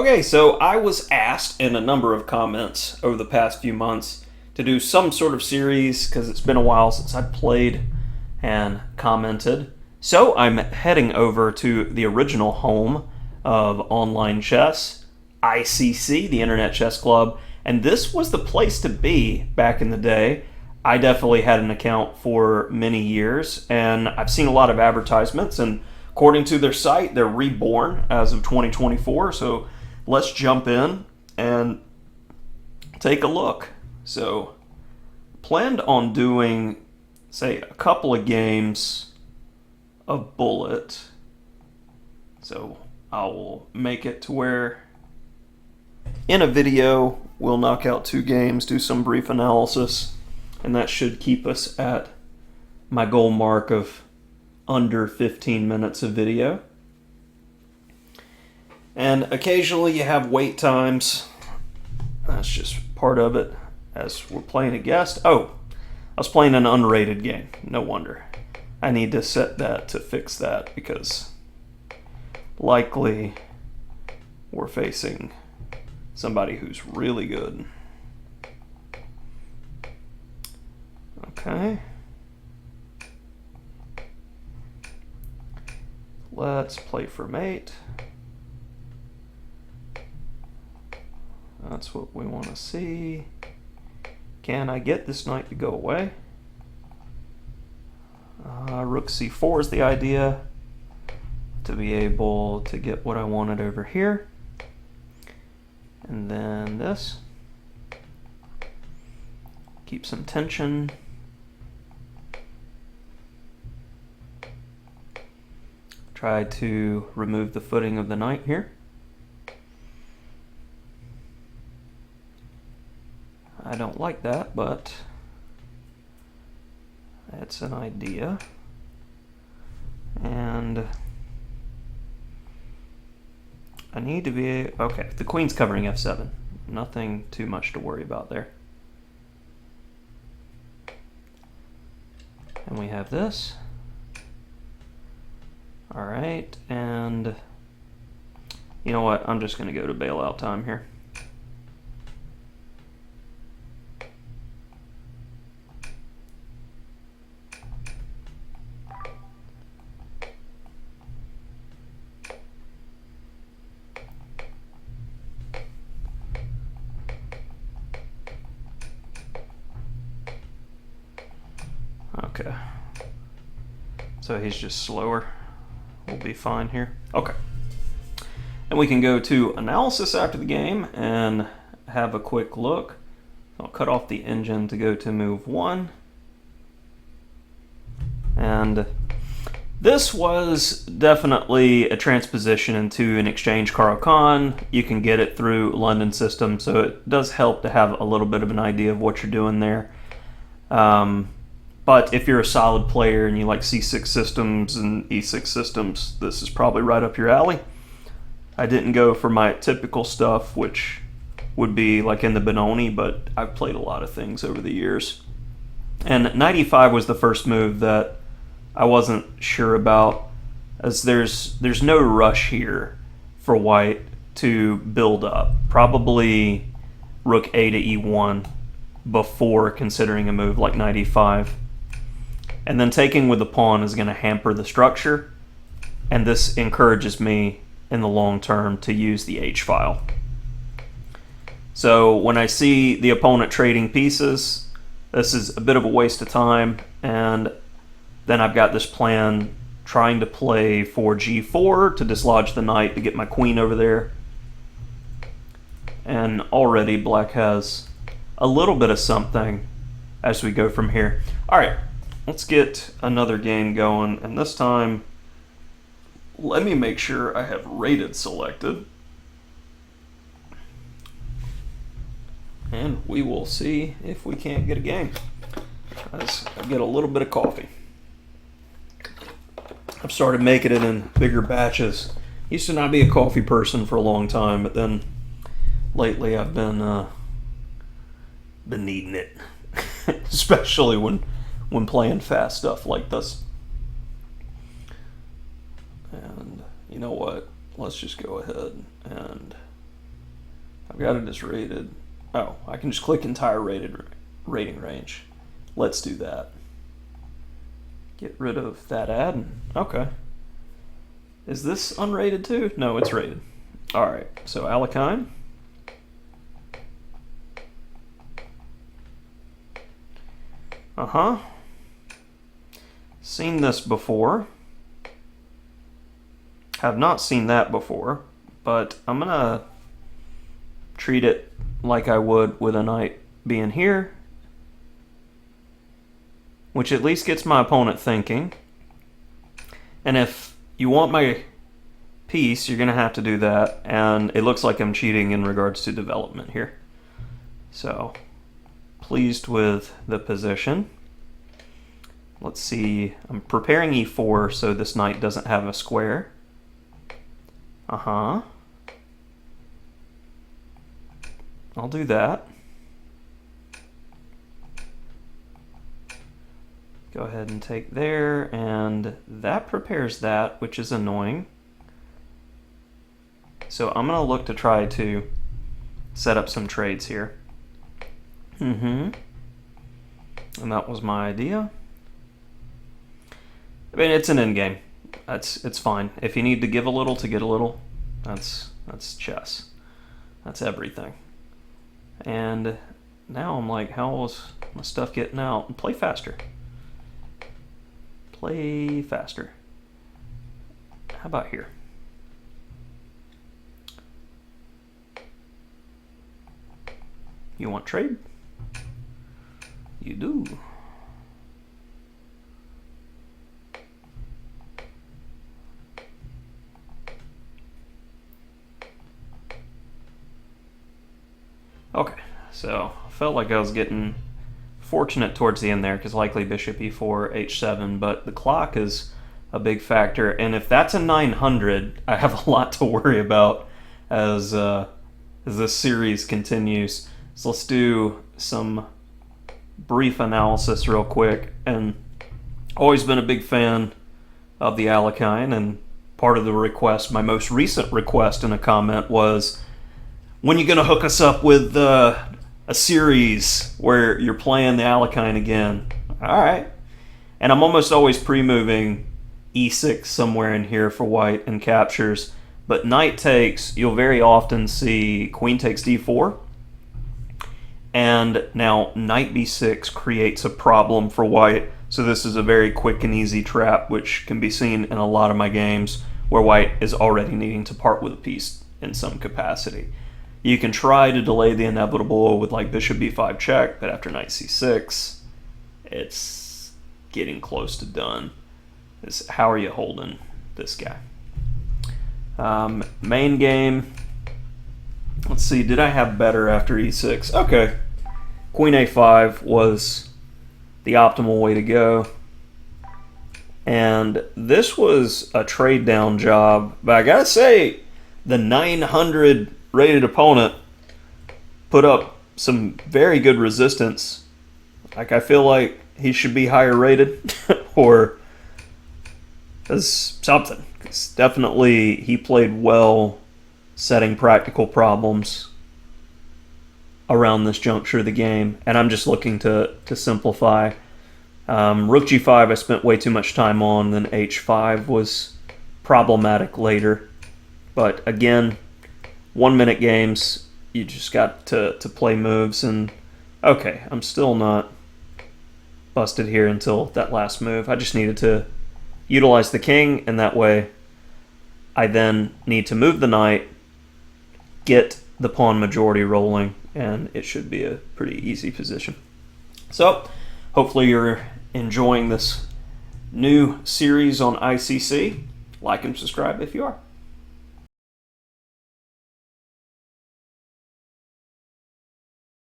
Okay, so I was asked in a number of comments over the past few months to do some sort of series because it's been a while since I played and commented. So I'm heading over to the original home of online chess, ICC, the Internet Chess Club, and this was the place to be back in the day. I definitely had an account for many years, and I've seen a lot of advertisements, and according to their site, they're reborn as of 2024, so let's jump in and take a look. So, planned on doing, say, a couple of games of Bullet. So, I will make it to where in a video we'll knock out 2 games, do some brief analysis, and that should keep us at my goal mark of under 15 minutes of video. And occasionally you have wait times. That's just part of it as we're playing a guest. Oh, I was playing an unrated game. No wonder. I need to set that to fix that because likely we're facing somebody who's really good. Okay. Let's play for mate. That's what we want to see. Can I get this knight to go away? Rook c4 is the idea to be able to get what I wanted over here. And then this. Keep some tension. Try to remove the footing of the knight here. I don't like that, but that's an idea. And I need to be... Okay, the queen's covering f7. Nothing too much to worry about there. And we have this. Alright, and you know what? I'm just going to go to bailout time here. Okay. So he's just slower. We'll be fine here. Okay. And we can go to analysis after the game and have a quick look. I'll cut off the engine to go to move 1. And this was definitely a transposition into an exchange Caro-Kann. You can get it through London system, so it does help to have a little bit of an idea of what you're doing there. But if you're a solid player and you like C6 systems and E6 systems, this is probably right up your alley. I didn't go for my typical stuff, which would be like in the Benoni, but I've played a lot of things over the years. And knight e5 was the first move that I wasn't sure about, as there's no rush here for white to build up. Probably rook a to e1 before considering a move like knight e5. And then taking with the pawn is going to hamper the structure, and this encourages me in the long term to use the h-file. So when I see the opponent trading pieces, this is a bit of a waste of time, and then I've got this plan trying to play for g4 to dislodge the knight to get my queen over there. And already black has a little bit of something as we go from here. All right. Let's get another game going, and this time, let me make sure I have rated selected. And we will see if we can't get a game. As I get a little bit of coffee. I've started making it in bigger batches. Used to not be a coffee person for a long time, but then lately I've been needing it. Especially when playing fast stuff like this. And you know what? Let's just go ahead and I've got it as rated. Oh, I can just click entire rating range. Let's do that. Get rid of that ad. Okay. Is this unrated too? No, it's rated. Alright, so Alekhine. Seen this before. Have not seen that before, but I'm gonna treat it like I would with a knight being here, which at least gets my opponent thinking. And if you want my piece, you're gonna have to do that, and it looks like I'm cheating in regards to development here. So, pleased with the position. Let's see, I'm preparing e4 so this knight doesn't have a square. I'll do that. Go ahead and take there, and that prepares that, which is annoying. So I'm going to look to try to set up some trades here. And that was my idea. I mean, it's an endgame. It's fine. If you need to give a little to get a little, that's chess. That's everything. And now I'm like, how's my stuff getting out? Play faster. Play faster. How about here? You want trade? You do. Okay, so I felt like I was getting fortunate towards the end there because likely bishop e4, h7, but the clock is a big factor, and if that's a 900, I have a lot to worry about as this series continues. So let's do some brief analysis real quick. And always been a big fan of the Alekhine, and part of the request, my most recent request in a comment was, when you gonna hook us up with a series where you're playing the Alekhine again? All right. And I'm almost always pre-moving e6 somewhere in here for white and captures, but knight takes, you'll very often see queen takes d4, and now knight b6 creates a problem for white. So this is a very quick and easy trap, which can be seen in a lot of my games where white is already needing to part with a piece in some capacity. You can try to delay the inevitable with like bishop b5 check, but after knight c6, it's getting close to done. How are you holding this guy? Main game, let's see, did I have better after e6? Okay, queen a5 was the optimal way to go. And this was a trade down job, but I gotta say, the 900 rated opponent put up some very good resistance. Like, I feel like he should be higher rated or as something. Because definitely he played well setting practical problems around this juncture of the game. And I'm just looking to simplify. Rook g5 I spent way too much time on, then h5 was problematic later. But again, 1 minute games, you just got to play moves, and okay, I'm still not busted here until that last move. I just needed to utilize the king, and that way I then need to move the knight, get the pawn majority rolling, and it should be a pretty easy position. So hopefully you're enjoying this new series on ICC. Like and subscribe if you are.